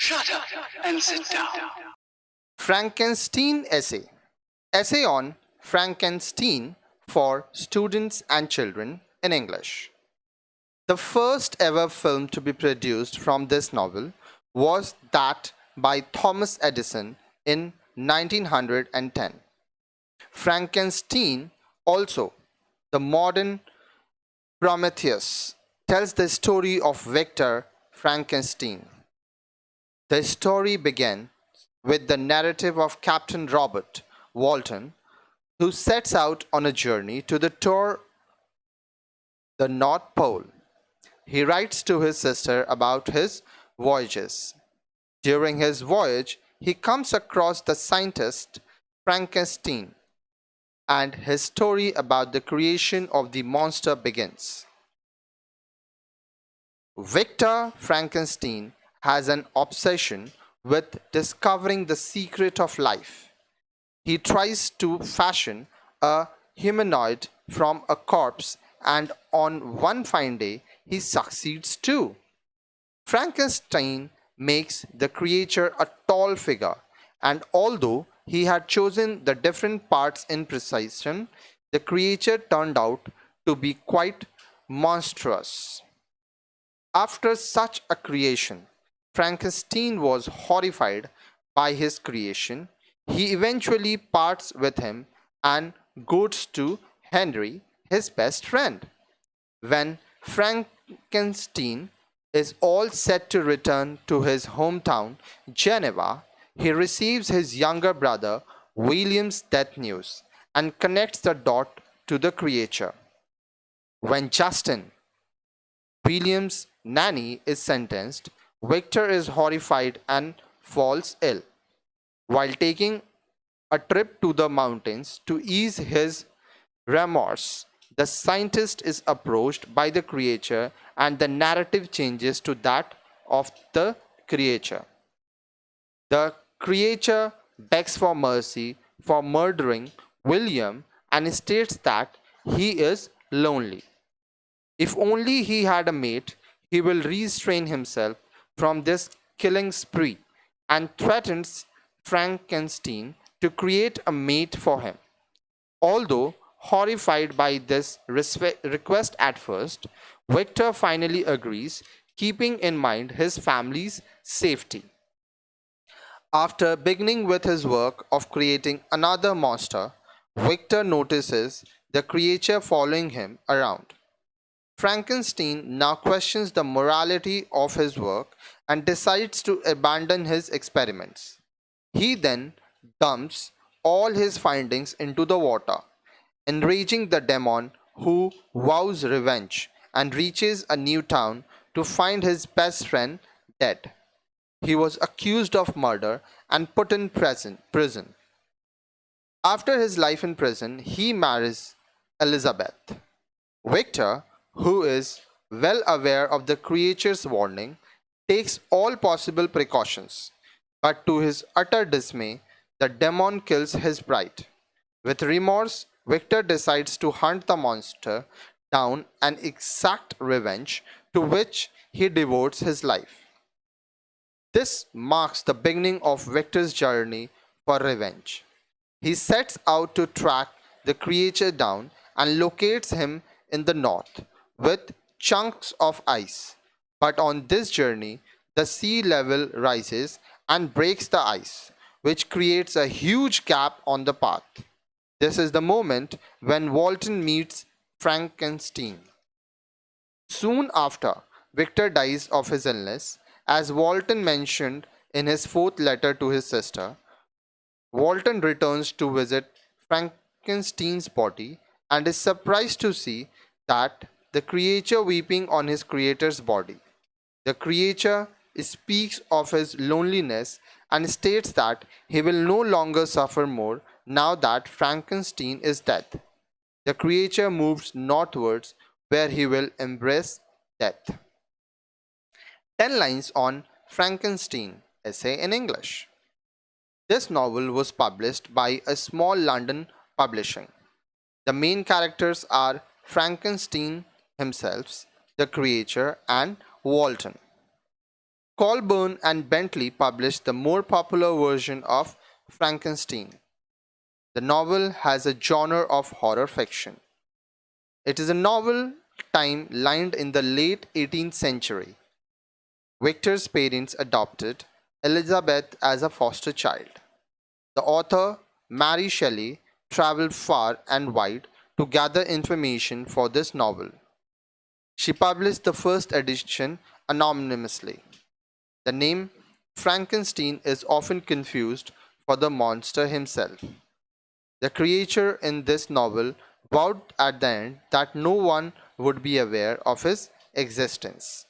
Shut up and sit down. Frankenstein Essay. Essay on Frankenstein for students and children in English. The first ever film to be produced from this novel was that by Thomas Edison in 1910. Frankenstein, also the modern Prometheus, tells the story of Victor Frankenstein. The story began with the narrative of Captain Robert Walton, who sets out on a journey to tour the North Pole. He writes to his sister about his voyages. During his voyage, he comes across the scientist Frankenstein, and his story about the creation of the monster begins. Victor Frankenstein has an obsession with discovering the secret of life. He tries to fashion a humanoid from a corpse, and on one fine day he succeeds too. Frankenstein makes the creature a tall figure, and although he had chosen the different parts in precision, the creature turned out to be quite monstrous. After such a creation, Frankenstein was horrified by his creation. He eventually parts with him and goes to Henry, his best friend. When Frankenstein is all set to return to his hometown, Geneva, he receives his younger brother William's death news and connects the dot to the creature. When Justin, William's nanny, is sentenced, Victor is horrified and falls ill. While taking a trip to the mountains to ease his remorse, the scientist is approached by the creature and the narrative changes to that of the creature. The creature begs for mercy for murdering William and states that he is lonely. If only he had a mate, he will restrain himself from this killing spree, and threatens Frankenstein to create a mate for him. Although horrified by this request at first, Victor finally agrees, keeping in mind his family's safety. After beginning with his work of creating another monster, Victor notices the creature following him around. Frankenstein now questions the morality of his work and decides to abandon his experiments. He then dumps all his findings into the water, enraging the demon, who vows revenge and reaches a new town to find his best friend dead. He was accused of murder and put in prison. After his life in prison, he marries Elizabeth. Victor, who is well aware of the creature's warning, takes all possible precautions, but to his utter dismay, the demon kills his bride. With remorse, Victor decides to hunt the monster down and exact revenge, to which he devotes his life. This marks the beginning of Victor's journey for revenge. He sets out to track the creature down and locates him in the north with chunks of ice. But on this journey, the sea level rises and breaks the ice, which creates a huge gap on the path. This is the moment when Walton meets Frankenstein. Soon after, Victor dies of his illness. As Walton mentioned in his fourth letter to his sister, Walton returns to visit Frankenstein's body and is surprised to see that the creature weeping on his creator's body. The creature speaks of his loneliness and states that he will no longer suffer more now that Frankenstein is dead. The creature moves northwards where he will embrace death. 10 lines on Frankenstein Essay in English. This novel was published by a small London publishing. The main characters are Frankenstein himself, the creature, and Walton. Colburn and Bentley published the more popular version of Frankenstein. The novel has a genre of horror fiction. It is a novel time lined in the late 18th century. Victor's parents adopted Elizabeth as a foster child. The author, Mary Shelley, traveled far and wide to gather information for this novel. She published the first edition anonymously. The name Frankenstein is often confused for the monster himself. The creature in this novel vowed at the end that no one would be aware of his existence.